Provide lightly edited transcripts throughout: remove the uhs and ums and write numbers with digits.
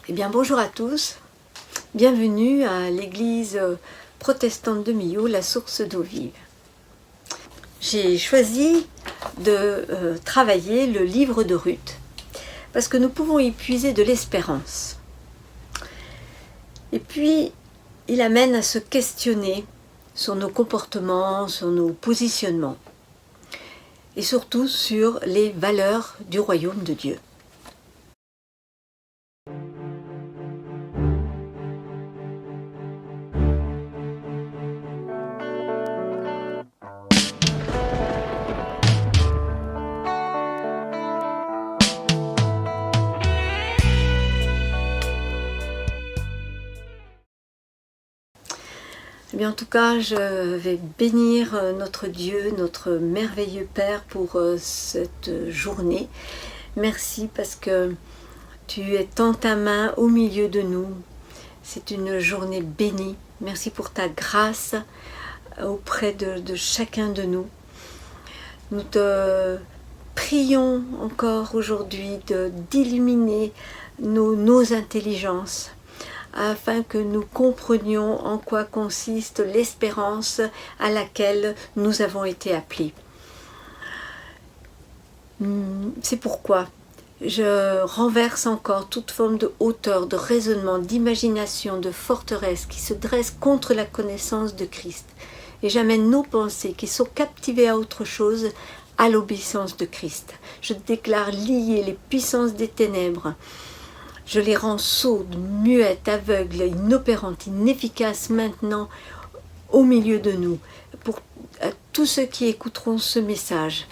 Eh bien bonjour à tous, bienvenue à l'église protestante de Millau, la source d'eau vive. J'ai choisi de travailler le livre de Ruth parce que nous pouvons y puiser de l'espérance. Et puis il amène à se questionner sur nos comportements, sur nos positionnements et surtout sur les valeurs du royaume de Dieu. Eh bien, en tout cas, je vais bénir notre Dieu, notre merveilleux Père pour cette journée. Merci parce que tu étends ta main au milieu de nous. C'est une journée bénie. Merci pour ta grâce auprès de chacun de nous. Nous te prions encore aujourd'hui d'illuminer nos intelligences, afin que nous comprenions en quoi consiste l'espérance à laquelle nous avons été appelés. C'est pourquoi je renverse encore toute forme de hauteur, de raisonnement, d'imagination, de forteresse qui se dresse contre la connaissance de Christ. Et j'amène nos pensées qui sont captivées à autre chose à l'obéissance de Christ. Je déclare lier les puissances des ténèbres. Je les rends sourdes, muettes, aveugles, inopérantes, inefficaces maintenant au milieu de nous. Pour tous ceux qui écouteront ce message,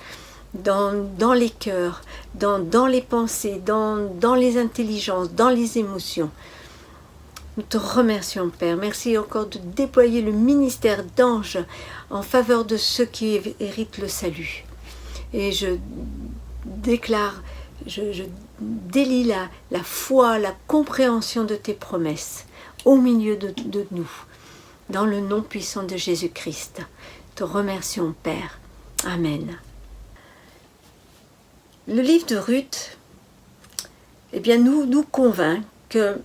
dans les cœurs, dans les pensées, dans les intelligences, dans les émotions. Nous te remercions, Père. Merci encore de déployer le ministère d'anges en faveur de ceux qui héritent le salut. Et je déclare, je délie la foi, la compréhension de tes promesses au milieu de nous, dans le nom puissant de Jésus-Christ. Te remercions, Père. Amen. Le livre de Ruth, eh bien, nous convainc que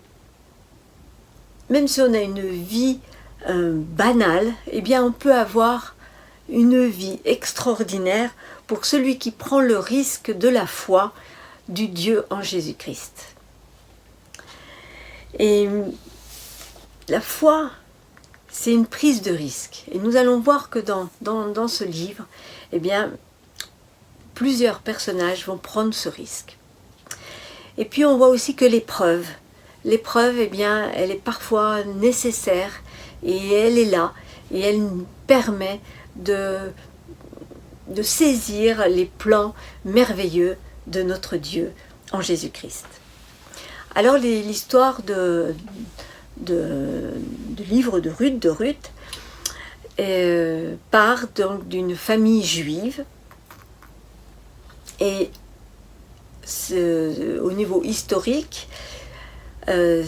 même si on a une vie banale, eh bien, on peut avoir une vie extraordinaire pour celui qui prend le risque de la foi du Dieu en Jésus-Christ. Et la foi, c'est une prise de risque. Et nous allons voir que dans ce livre, eh bien, plusieurs personnages vont prendre ce risque. Et puis on voit aussi que l'épreuve, eh bien, elle est parfois nécessaire et elle est là et elle nous permet de saisir les plans merveilleux de notre Dieu en Jésus-Christ. Alors l'histoire du livre de Ruth part donc d'une famille juive et au niveau historique, il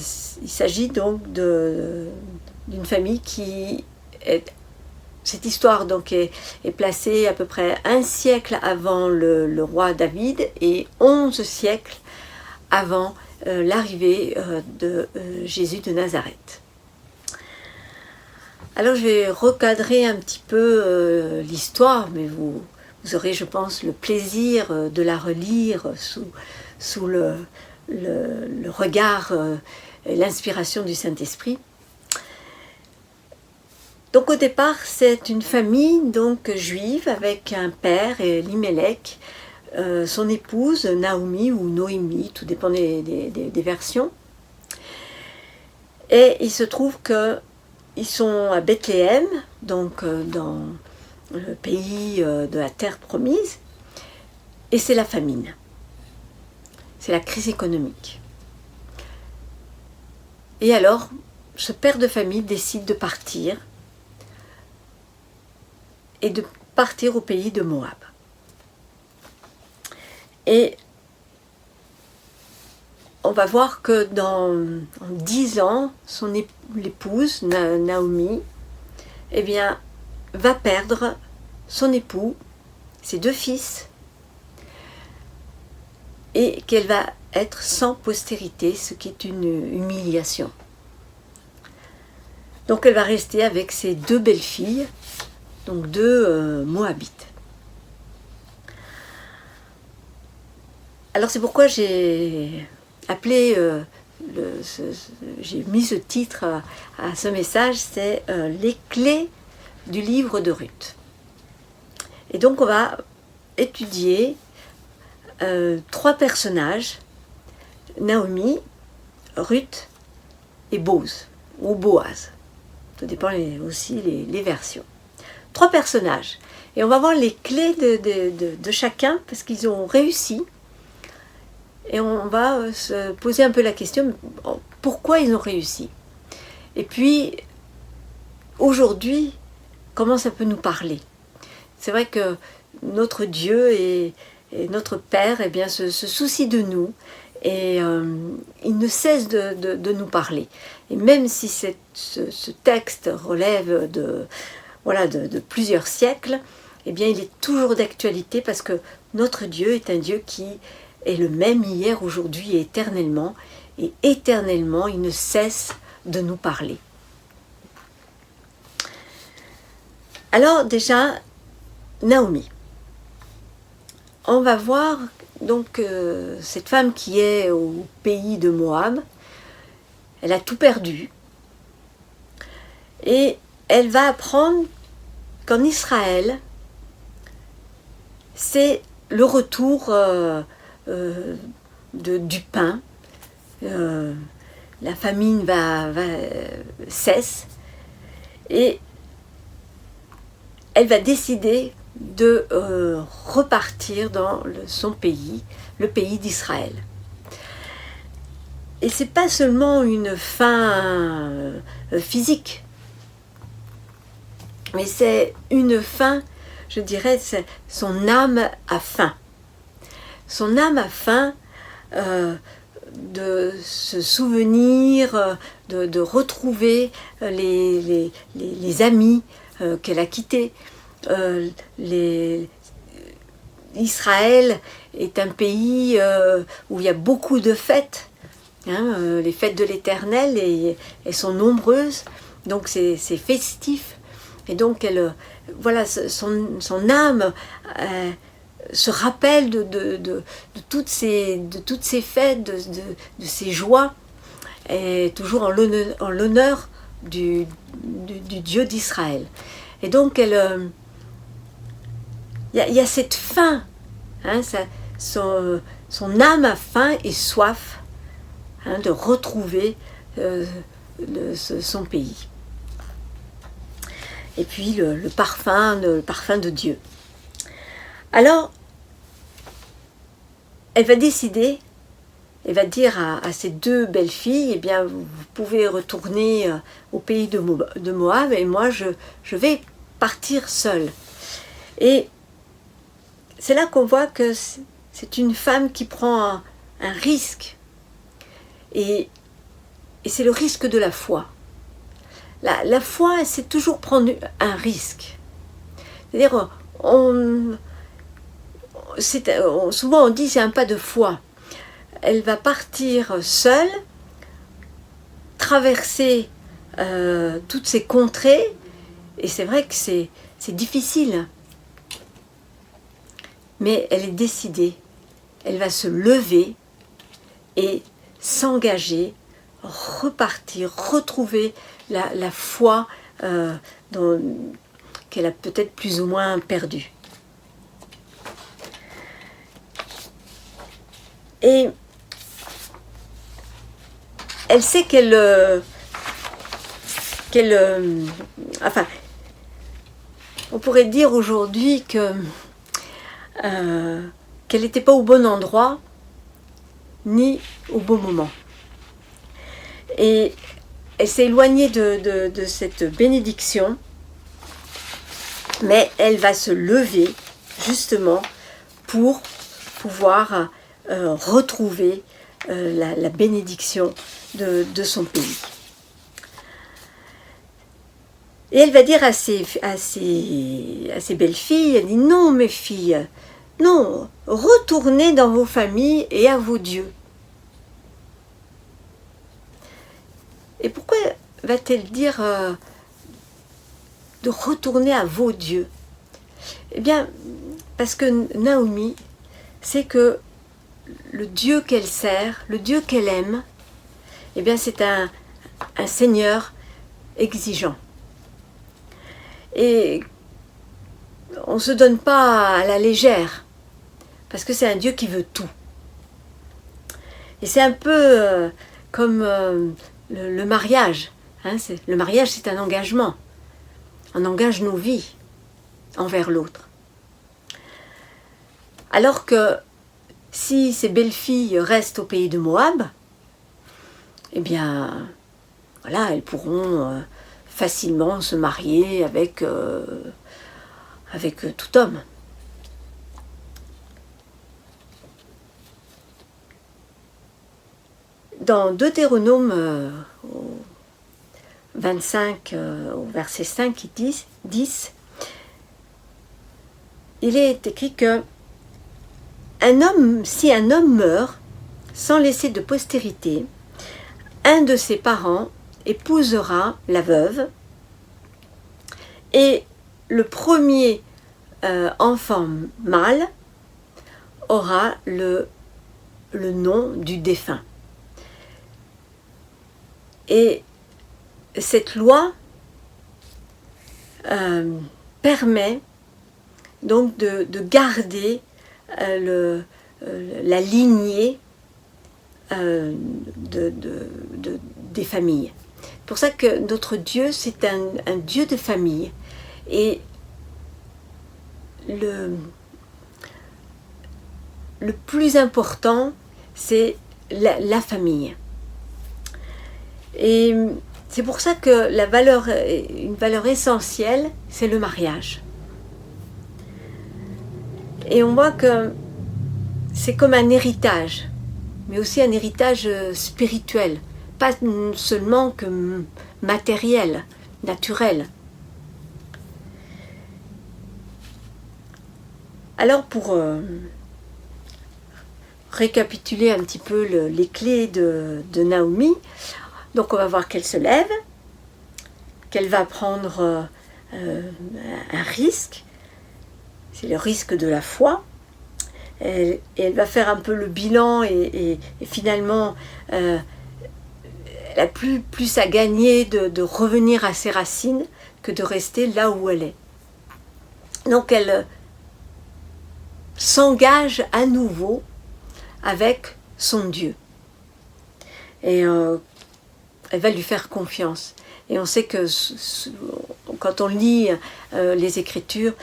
s'agit donc d'une famille qui est... Cette histoire donc est placée à peu près 1 siècle avant le roi David et 11 siècles avant l'arrivée de Jésus de Nazareth. Alors je vais recadrer un petit peu l'histoire, mais vous aurez, je pense, le plaisir de la relire sous le regard et l'inspiration du Saint-Esprit. Donc au départ, c'est une famille donc juive avec un père, Elimelech, son épouse Naomi ou Noémie, tout dépend des versions. Et il se trouve qu'ils sont à Bethléem, donc dans le pays de la terre promise, et c'est la famine. C'est la crise économique. Et alors, ce père de famille décide de partir, et de partir au pays de Moab. Et on va voir que en 10 ans, l'épouse, Naomi, eh bien, va perdre son époux, ses 2 fils, et qu'elle va être sans postérité, ce qui est une humiliation. Donc elle va rester avec ses 2 belles-filles, donc 2 Moabites. Alors c'est pourquoi j'ai appelé, j'ai mis ce titre à ce message, c'est les clés du livre de Ruth. Et donc on va étudier 3 personnages, Naomi, Ruth et Boz, ou Boaz. Ça dépend aussi les versions. 3 personnages. Et on va voir les clés de chacun, parce qu'ils ont réussi. Et on va se poser un peu la question, pourquoi ils ont réussi? Et puis, aujourd'hui, comment ça peut nous parler? C'est vrai que notre Dieu et notre Père, eh bien, se soucie de nous, et il ne cesse de nous parler. Et même si ce texte relève de plusieurs siècles, eh bien, il est toujours d'actualité, parce que notre Dieu est un Dieu qui est le même hier, aujourd'hui et éternellement il ne cesse de nous parler. Alors déjà, Naomi. On va voir donc cette femme qui est au pays de Moab. Elle a tout perdu. Et elle va apprendre qu'en Israël, c'est le retour du pain. La famine cesse. Et elle va décider de repartir dans son pays, le pays d'Israël. Et c'est pas seulement une fin physique, mais c'est une fin, je dirais, son âme a faim. Son âme a faim de se souvenir, de retrouver les amis qu'elle a quittés. Israël est un pays où il y a beaucoup de fêtes, les fêtes de l'Éternel, et elles sont nombreuses, donc c'est festif, et donc son âme se rappelle de toutes ces fêtes, de ces joies, et toujours en l'honneur du Dieu d'Israël. Et donc il y a cette faim, son âme a faim et soif de retrouver son pays. Et puis le parfum de Dieu. Alors, elle va décider, elle va dire à ses 2 belles-filles, eh bien, vous pouvez retourner au pays de Moab, et moi je vais partir seule. Et c'est là qu'on voit que c'est une femme qui prend un risque. Et c'est le risque de la foi. La foi, c'est toujours prendre un risque. C'est-à-dire, souvent on dit c'est un pas de foi. Elle va partir seule, traverser toutes ces contrées, et c'est vrai que c'est difficile. Mais elle est décidée, elle va se lever et s'engager, repartir, retrouver la foi qu'elle a peut-être plus ou moins perdue. Et elle sait on pourrait dire aujourd'hui qu'elle n'était pas au bon endroit, ni au bon moment. Et elle s'est éloignée de cette bénédiction, mais elle va se lever justement pour pouvoir retrouver la bénédiction de son pays. Et elle va dire à ses belles-filles, elle dit, non mes filles, non, retournez dans vos familles et à vos dieux. Et pourquoi va-t-elle dire de retourner à vos dieux? Eh bien, parce que Naomi sait que le Dieu qu'elle sert, le Dieu qu'elle aime, eh bien c'est un Seigneur exigeant. Et on ne se donne pas à la légère, parce que c'est un Dieu qui veut tout. Et c'est un peu comme le mariage. Hein, le mariage, c'est un engagement. On engage nos vies envers l'autre. Alors que si ces belles filles restent au pays de Moab, eh bien, voilà, elles pourront facilement se marier avec tout homme. Dans Deutéronome 25, au verset 5 et 10, il est écrit que si un homme meurt sans laisser de postérité, un de ses parents épousera la veuve et le premier enfant mâle aura le nom du défunt. Et cette loi permet donc de garder la lignée des familles. C'est pour ça que notre Dieu, c'est un Dieu de famille. Et le plus important, c'est la famille. Et c'est pour ça que une valeur essentielle, c'est le mariage. Et on voit que c'est comme un héritage, mais aussi un héritage spirituel, pas seulement que matériel, naturel. Alors pour récapituler un petit peu les clés de Naomi, donc on va voir qu'elle se lève, qu'elle va prendre un risque, c'est le risque de la foi, et elle va faire un peu le bilan et finalement elle a plus à gagner de revenir à ses racines que de rester là où elle est. Donc elle s'engage à nouveau avec son Dieu. Et elle va lui faire confiance. Et on sait que quand on lit les Écritures,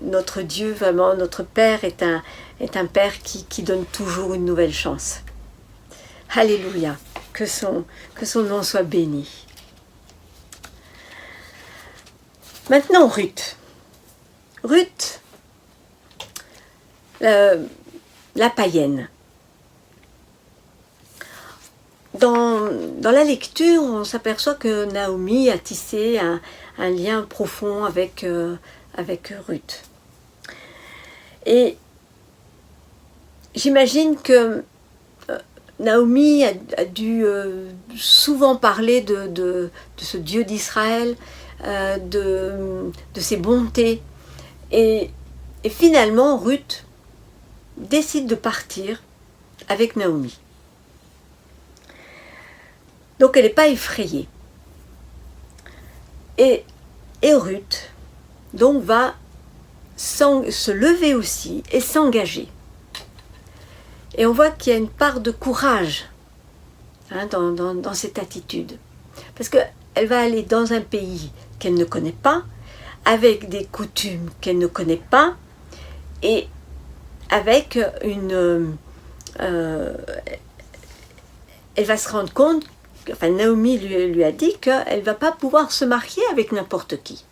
notre Dieu, vraiment, notre Père est un Père qui donne toujours une nouvelle chance. Alléluia, que son nom soit béni. Maintenant, Ruth. Ruth, la païenne. Dans la lecture, on s'aperçoit que Naomi a tissé un lien profond avec Ruth. Et j'imagine que Naomi a dû souvent parler de ce Dieu d'Israël, de ses bontés. Et finalement, Ruth décide de partir avec Naomi. Donc elle n'est pas effrayée. Et Ruth donc va se lever aussi et s'engager. Et on voit qu'il y a une part de courage dans cette attitude. Parce qu'elle va aller dans un pays qu'elle ne connaît pas, avec des coutumes qu'elle ne connaît pas, et avec elle va se rendre compte, enfin Naomi lui a dit qu'elle ne va pas pouvoir se marier avec n'importe qui.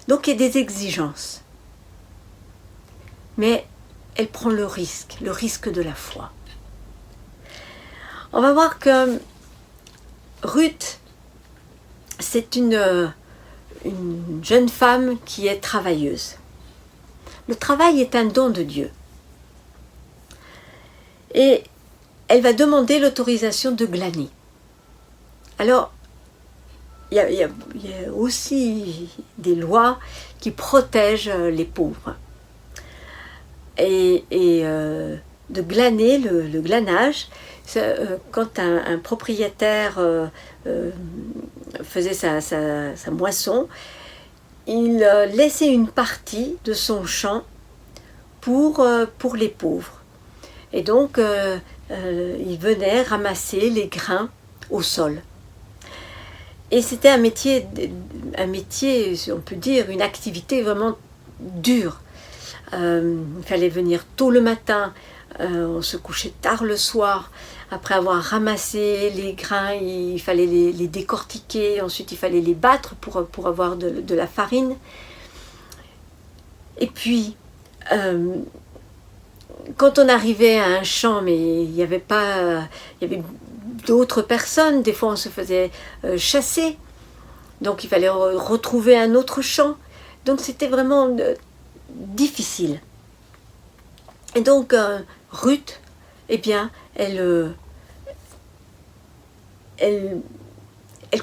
Donc il y a des exigences. Mais elle prend le risque de la foi. On va voir que Ruth, c'est une jeune femme qui est travailleuse. Le travail est un don de Dieu. Et elle va demander l'autorisation de glaner. Alors, il y a aussi des lois qui protègent les pauvres. Et de glaner, le glanage, quand un propriétaire faisait sa moisson, il laissait une partie de son champ pour les pauvres. Et donc, il venait ramasser les grains au sol. Et c'était un métier, on peut dire, une activité vraiment dure. Il fallait venir tôt le matin, on se couchait tard le soir. Après avoir ramassé les grains, il fallait les décortiquer, ensuite il fallait les battre pour avoir de la farine. Et puis, quand on arrivait à un champ, mais il y avait d'autres personnes, des fois on se faisait chasser, donc il fallait retrouver un autre champ. Donc c'était vraiment difficile. Et donc Ruth, eh bien, elle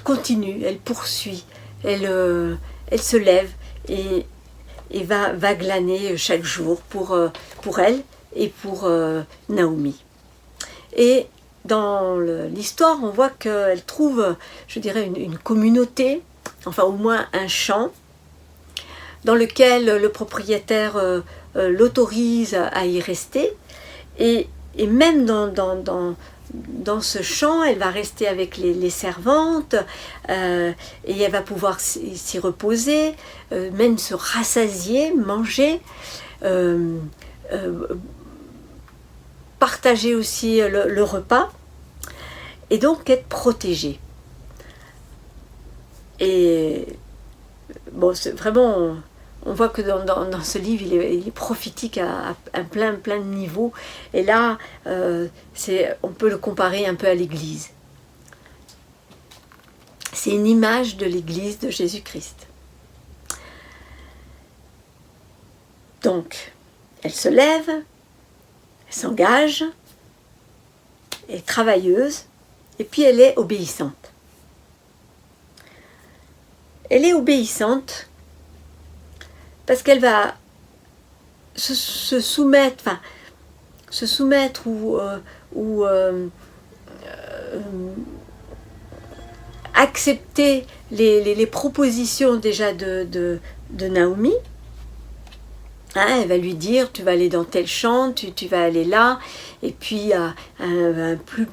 continue, elle poursuit, elle se lève et va glaner chaque jour pour elle et pour Naomi. Et dans l'histoire, on voit qu'elle trouve, je dirais, une communauté, enfin au moins un champ, dans lequel le propriétaire l'autorise à y rester. Et même dans ce champ, elle va rester avec les servantes, et elle va pouvoir s'y reposer, même se rassasier, manger, partager aussi le repas, et donc être protégée. Et bon, c'est vraiment, on voit que dans ce livre, il est prophétique à plein de niveaux. Et là, on peut le comparer un peu à l'Église. C'est une image de l'Église de Jésus-Christ. Donc, elle se lève, elle s'engage, elle est travailleuse, et puis elle est obéissante. Elle est obéissante parce qu'elle va se soumettre ou accepter les propositions déjà de Naomi. Hein, elle va lui dire, tu vas aller dans tel champ, tu vas aller là, et puis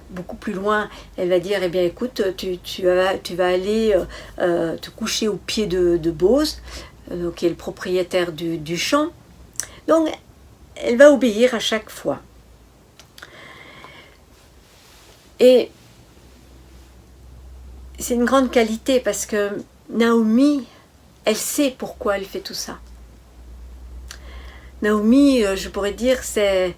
beaucoup plus loin, elle va dire, eh bien écoute, tu vas aller te coucher au pied de Bose, qui est le propriétaire du champ. Donc, elle va obéir à chaque fois. Et c'est une grande qualité parce que Naomi, elle sait pourquoi elle fait tout ça. Naomi, je pourrais dire, c'est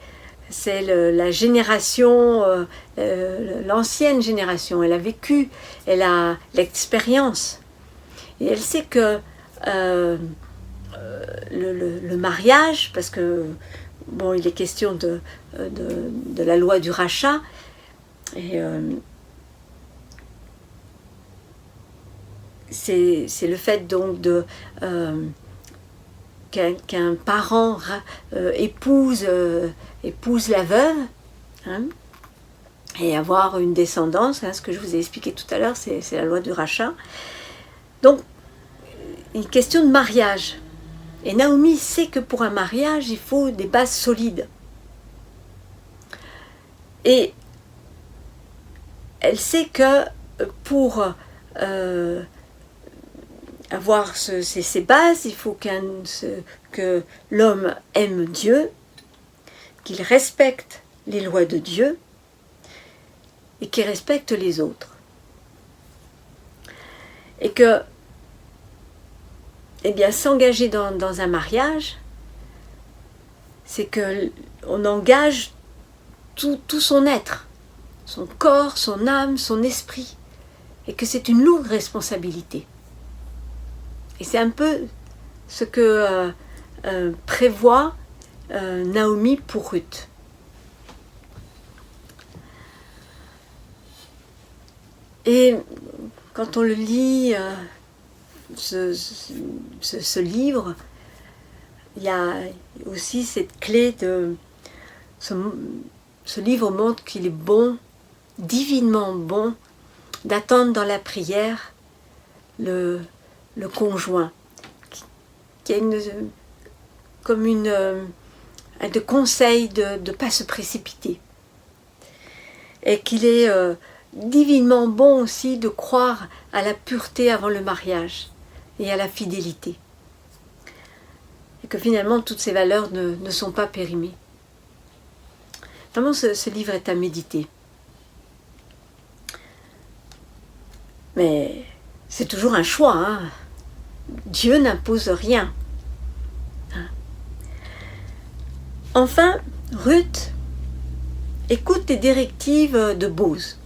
la génération, l'ancienne génération. Elle a vécu, elle a l'expérience. Et elle sait que le mariage, parce que bon, il est question de la loi du rachat, et c'est le fait donc qu'un parent épouse la veuve, hein, et avoir une descendance, hein, ce que je vous ai expliqué tout à l'heure, c'est la loi du rachat. Donc, une question de mariage. Et Naomi sait que pour un mariage, il faut des bases solides. Et elle sait que pour avoir ces bases, il faut que l'homme aime Dieu, qu'il respecte les lois de Dieu et qu'il respecte les autres. Et que, eh bien, s'engager dans un mariage, c'est qu'on engage tout son être, son corps, son âme, son esprit, et que c'est une lourde responsabilité. Et c'est un peu ce que prévoit Naomi pour Ruth. Et quand on le lit, ce livre, il y a aussi cette clé de... Ce livre montre qu'il est bon, divinement bon, d'attendre dans la prière le conjoint, qui a comme de conseil de ne pas se précipiter. Et qu'il est divinement bon aussi de croire à la pureté avant le mariage et à la fidélité. Et que finalement toutes ces valeurs ne sont pas périmées. Vraiment, ce livre est à méditer. Mais c'est toujours un choix. Hein. Dieu n'impose rien. Hein. Enfin, Ruth écoute les directives de Bose.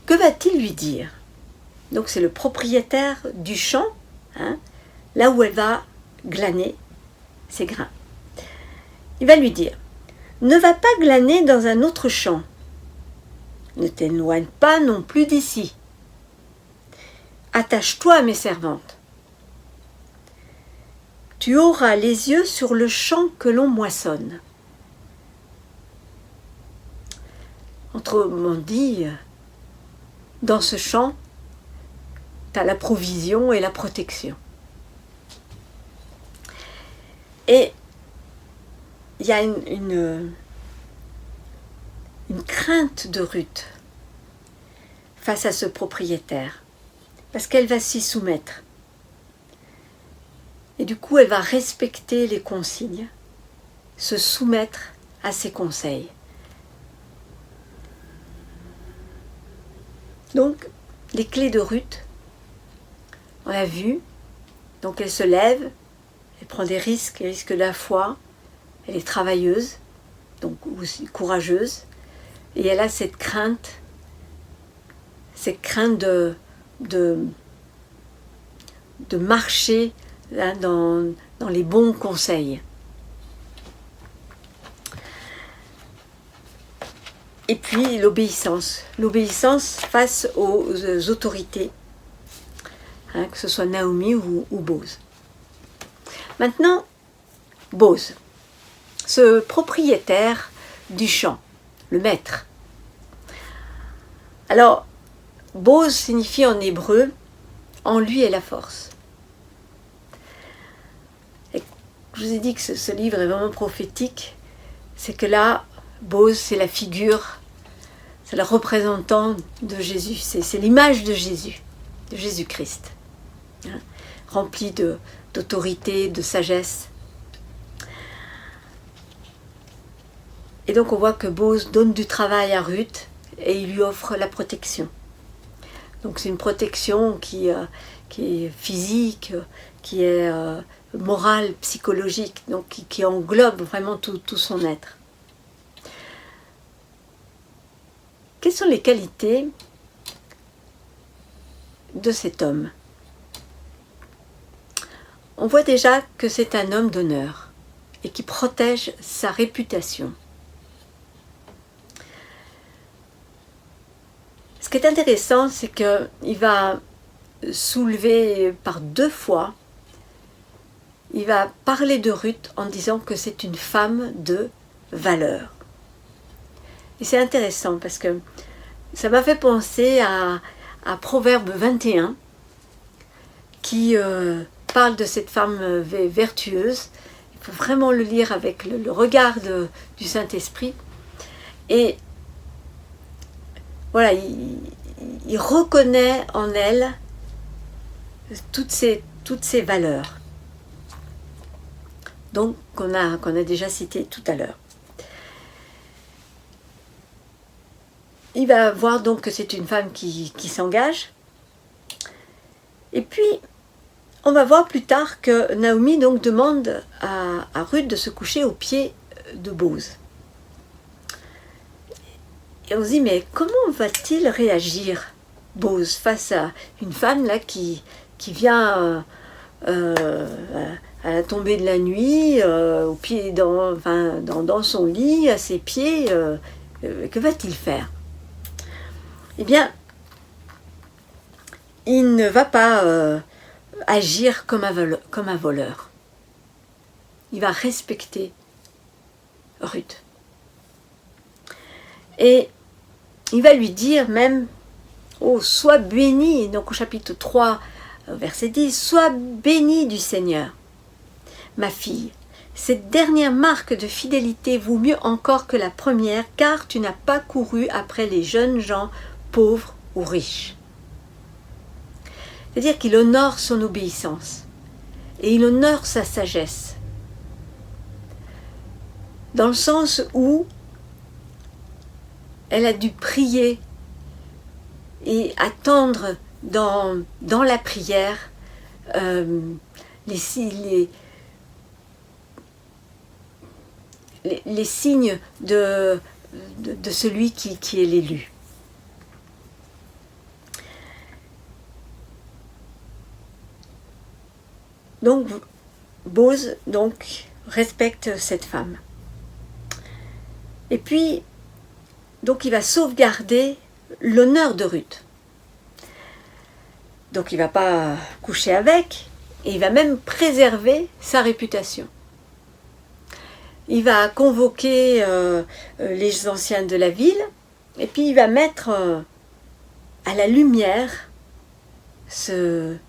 Que va-t-il lui dire? Donc c'est le propriétaire du champ, hein, là où elle va glaner ses grains. Il va lui dire: ne va pas glaner dans un autre champ. Ne t'éloigne pas non plus d'ici. Attache-toi à mes servantes. Tu auras les yeux sur le champ que l'on moissonne. Autrement dit, dans ce champ, tu as la provision et la protection. Et il y a une crainte de Ruth face à ce propriétaire, parce qu'elle va s'y soumettre. Et du coup, elle va respecter les consignes, se soumettre à ses conseils. Donc, les clés de Ruth, on l'a vu, donc elle se lève, elle prend des risques, les risques de la foi, elle est travailleuse, donc aussi courageuse, et elle a cette crainte de marcher là, dans les bons conseils. Et puis l'obéissance face aux autorités, hein, que ce soit Naomi ou Bose. Maintenant, Bose, ce propriétaire du champ, le maître. Alors, Bose signifie en hébreu « en lui est la force ». Et je vous ai dit que ce livre est vraiment prophétique, c'est que là, Bose, c'est la figure, c'est le représentant de Jésus, c'est l'image de Jésus-Christ, hein, rempli d'autorité, de sagesse. Et donc on voit que Bose donne du travail à Ruth et il lui offre la protection. Donc c'est une protection qui est physique, qui est morale, psychologique, donc qui englobe vraiment tout son être. Quelles sont les qualités de cet homme? On voit déjà que c'est un homme d'honneur et qui protège sa réputation. Ce qui est intéressant, c'est qu'il va soulever par 2 fois, il va parler de Ruth en disant que c'est une femme de valeur. Et c'est intéressant parce que ça m'a fait penser à Proverbe 21 qui parle de cette femme vertueuse. Il faut vraiment le lire avec le regard du Saint-Esprit. Et voilà, il reconnaît en elle toutes ces valeurs, donc qu'on a déjà citées tout à l'heure. Il va voir donc que c'est une femme qui s'engage. Et puis, on va voir plus tard que Naomi donc demande à Ruth de se coucher aux pieds de Bose. Et on se dit, mais comment va-t-il réagir, Bose, face à une femme là qui vient à la tombée de la nuit, au pied dans son lit, à ses pieds, que va-t-il faire? Eh bien, il ne va pas agir comme un voleur. Il va respecter Ruth. Et il va lui dire même, oh, sois béni, donc au chapitre 3, verset 10, sois béni du Seigneur, ma fille. Cette dernière marque de fidélité vaut mieux encore que la première, car tu n'as pas couru après les jeunes gens pauvres ou riches. C'est-à-dire qu'il honore son obéissance et il honore sa sagesse. Dans le sens où elle a dû prier et attendre dans la prière les signes de celui qui est l'élu. Donc, Boz respecte cette femme. Et puis, donc il va sauvegarder l'honneur de Ruth. Donc il ne va pas coucher avec, et il va même préserver sa réputation. Il va convoquer les anciens de la ville, et puis il va mettre à la lumière cette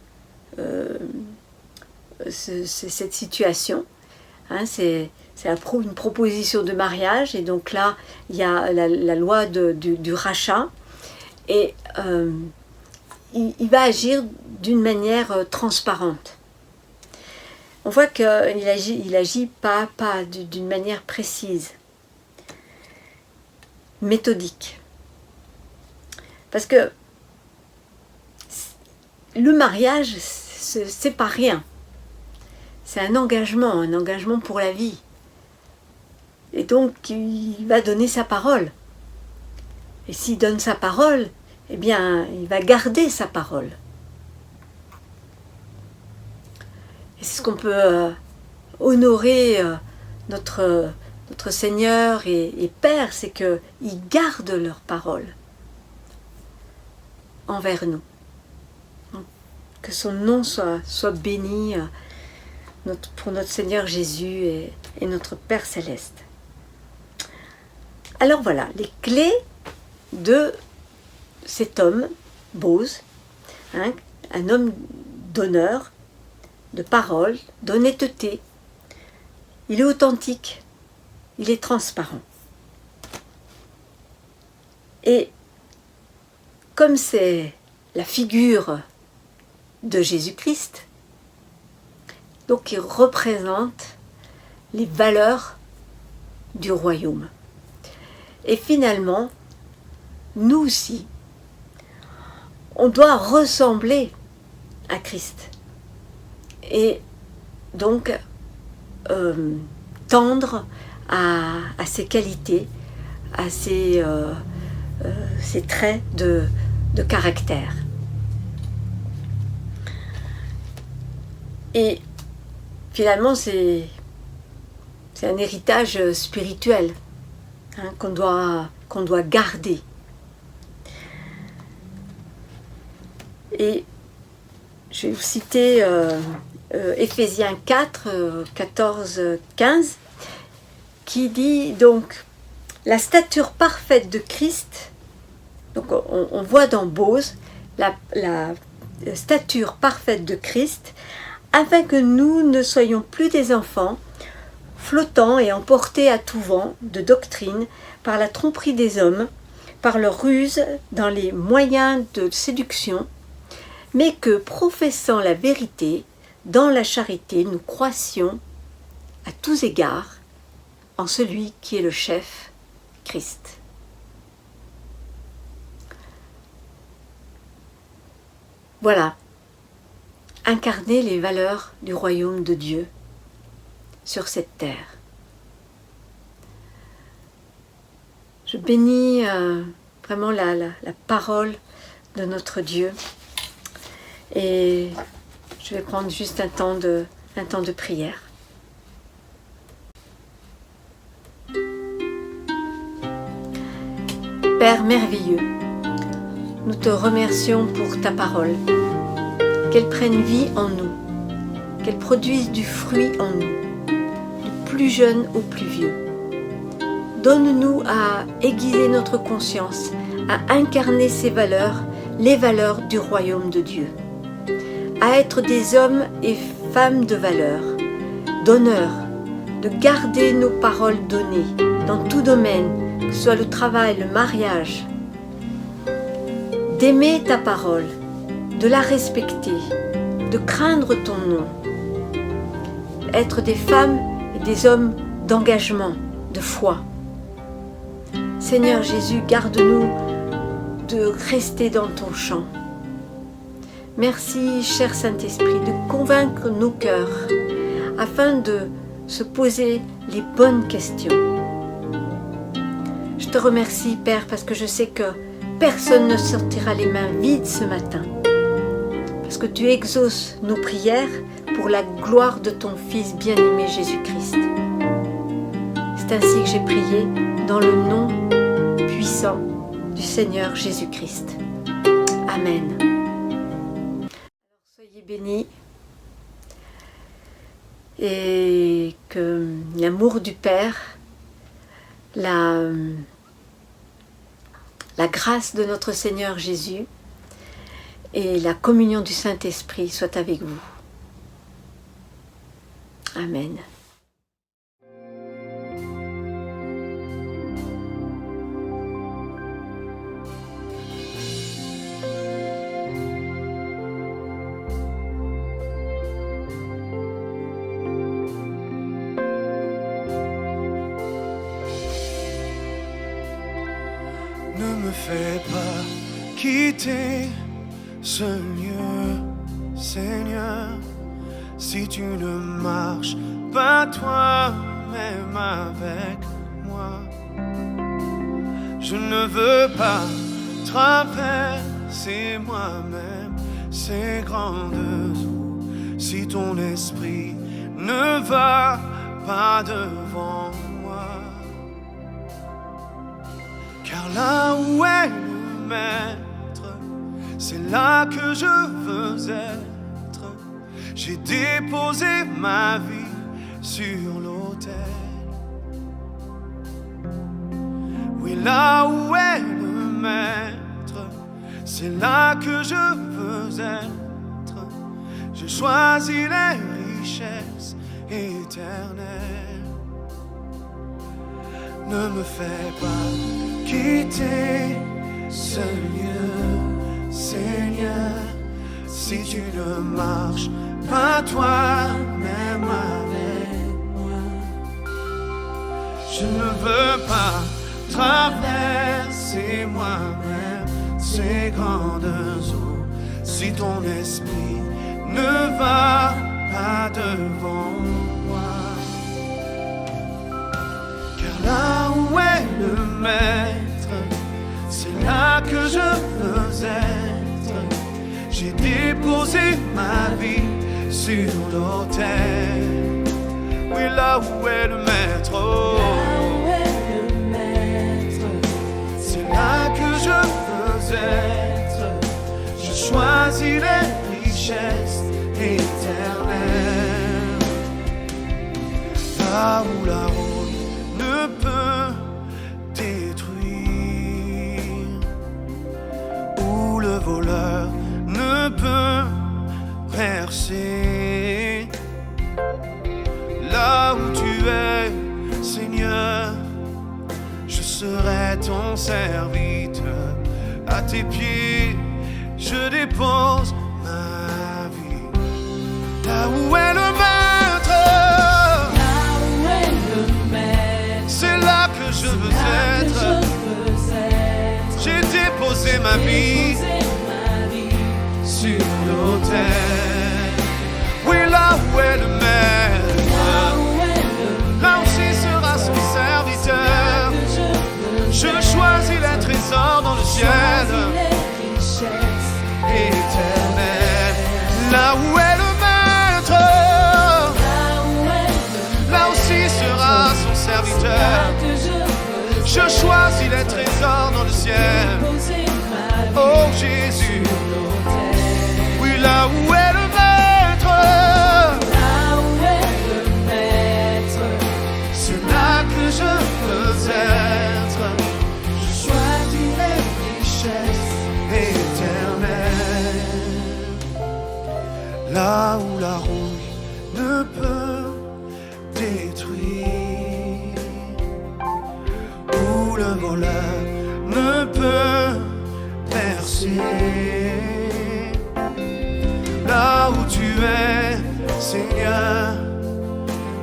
situation. Hein, c'est une proposition de mariage, et donc là, il y a la loi du rachat, et il va agir d'une manière transparente. On voit qu'il agit pas d'une manière précise, méthodique. Parce que le mariage, c'est pas rien. C'est un engagement pour la vie. Et donc, il va donner sa parole. Et s'il donne sa parole, eh bien, il va garder sa parole. Et c'est ce qu'on peut honorer notre Seigneur et Père, c'est qu'ils gardent leur parole envers nous. Que son nom soit béni pour notre Seigneur Jésus et notre Père Céleste. Alors voilà, les clés de cet homme, Boz, hein, un homme d'honneur, de parole, d'honnêteté. Il est authentique, il est transparent. Et comme c'est la figure de Jésus-Christ, donc il représente les valeurs du royaume. Et finalement, nous aussi, on doit ressembler à Christ. Et donc tendre à ses qualités, à ses traits de caractère. Et finalement, c'est un héritage spirituel, hein, qu'on doit garder. Et je vais vous citer Éphésiens 4, 14, 15, qui dit donc la stature parfaite de Christ. Donc on voit dans Boz la stature parfaite de Christ, afin que nous ne soyons plus des enfants, flottant et emportés à tout vent de doctrine par la tromperie des hommes, par leur ruse dans les moyens de séduction, mais que, professant la vérité, dans la charité, nous croissions à tous égards en celui qui est le chef, Christ. Voilà, incarner les valeurs du royaume de Dieu sur cette terre. Je bénis vraiment la parole de notre Dieu. Et je vais prendre juste un temps de prière. Père merveilleux, nous te remercions pour ta parole. Qu'elle prenne vie en nous, qu'elle produise du fruit en nous, du plus jeune au plus vieux. Donne-nous à aiguiser notre conscience, à incarner ces valeurs, les valeurs du royaume de Dieu, à être des hommes et femmes de valeur, d'honneur, de garder nos paroles données dans tout domaine, que ce soit le travail, le mariage, d'aimer ta parole, de la respecter, de craindre ton nom, être des femmes et des hommes d'engagement, de foi. Seigneur Jésus, garde-nous de rester dans ton champ. Merci, cher Saint-Esprit, de convaincre nos cœurs afin de se poser les bonnes questions. Je te remercie, Père, parce que je sais que personne ne sortira les mains vides ce matin, parce que tu exauces nos prières pour la gloire de ton Fils bien-aimé Jésus-Christ. C'est ainsi que j'ai prié dans le nom puissant du Seigneur Jésus-Christ. Amen. Alors, soyez bénis et que l'amour du Père, la grâce de notre Seigneur Jésus et la communion du Saint-Esprit soient avec vous. Amen. Ne me fais pas quitter ce lieu, Seigneur, si tu ne marches pas toi-même avec moi. Je ne veux pas traverser moi-même ces grandes eaux si ton esprit ne va pas devant moi. Car là où est le maître, c'est là que je veux être. J'ai déposé ma vie sur l'autel. Oui, là où est le maître, c'est là que je veux être. Je choisis les richesses éternelles. Ne me fais pas quitter ce lieu, Seigneur, si tu ne marches pas toi-même avec moi. Je ne veux pas traverser moi-même ces grandes eaux si ton esprit ne va pas devant moi. Car là où est le maître, c'est là que je veux être. J'ai déposé ma vie sur l'autel. Oui, là où est le maître, oh. C'est là que je veux être. Je choisis les richesses éternelles. Là où la route ne peut détruire, où le voleur ne peut percer. Là où tu es, Seigneur, je serai ton serviteur. À tes pieds, je dépose ma vie. Là où est le maître, c'est là que je veux être. J'ai déposé ma vie sur l'autel. Oui, là où est le maître, là aussi sera son serviteur. Je choisis les trésors dans le ciel éternel. Là où est le maître, là aussi sera son serviteur. Je choisis les trésors dans le ciel. Oh, voleur ne peut percer. Là où tu es, Seigneur,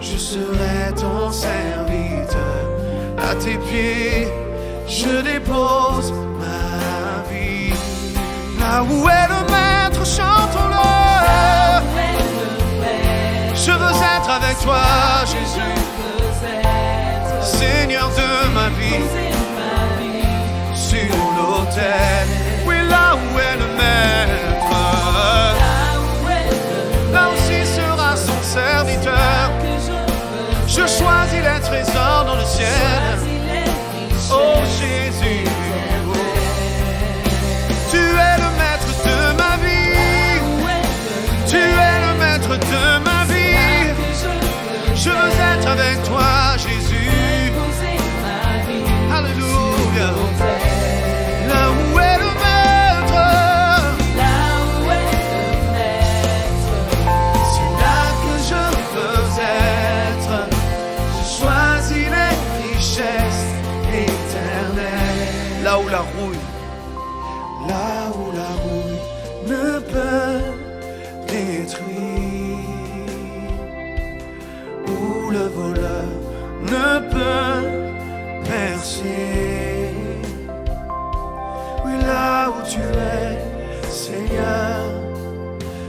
je serai ton serviteur. À tes pieds, je dépose ma vie. Là où est le maître, chantons-le. Je veux être avec toi, Jésus, Seigneur de ma vie, sur l'autel. Oui, là où est le maître, là aussi sera son serviteur. Je choisis les trésors dans le ciel. Oh Jésus, tu es le maître de ma vie. Tu es le maître de ma vie. Je veux être avec toi, Jésus. Alléluia. Là où est le maître, c'est là que je veux être. Je choisis les richesses éternelles. Là où la rouille ne peut détruire, où le voleur ne peut percer. Oui, là où tu es, Seigneur,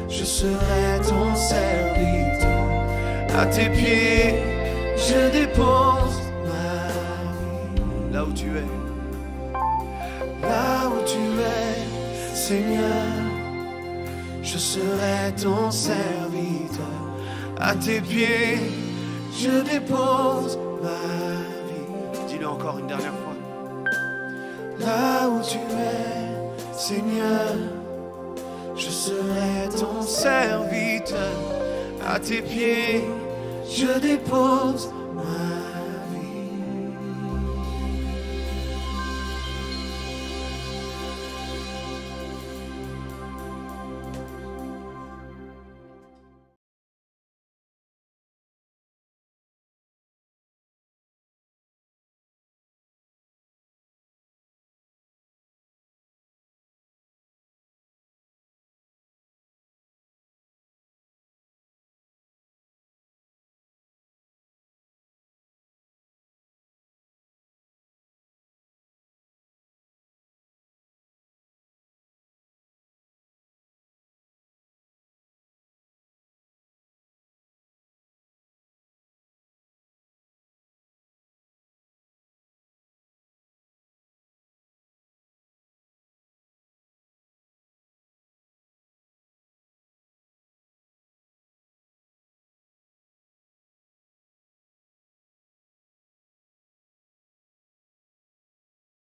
je serai ton serviteur. À tes pieds, je dépose ma vie. Là où tu es, là où tu es, Seigneur, je serai ton serviteur. À tes pieds, je dépose ma vie. Dis-le encore une dernière fois. Là où tu es, Seigneur, je serai ton serviteur. À tes pieds, je dépose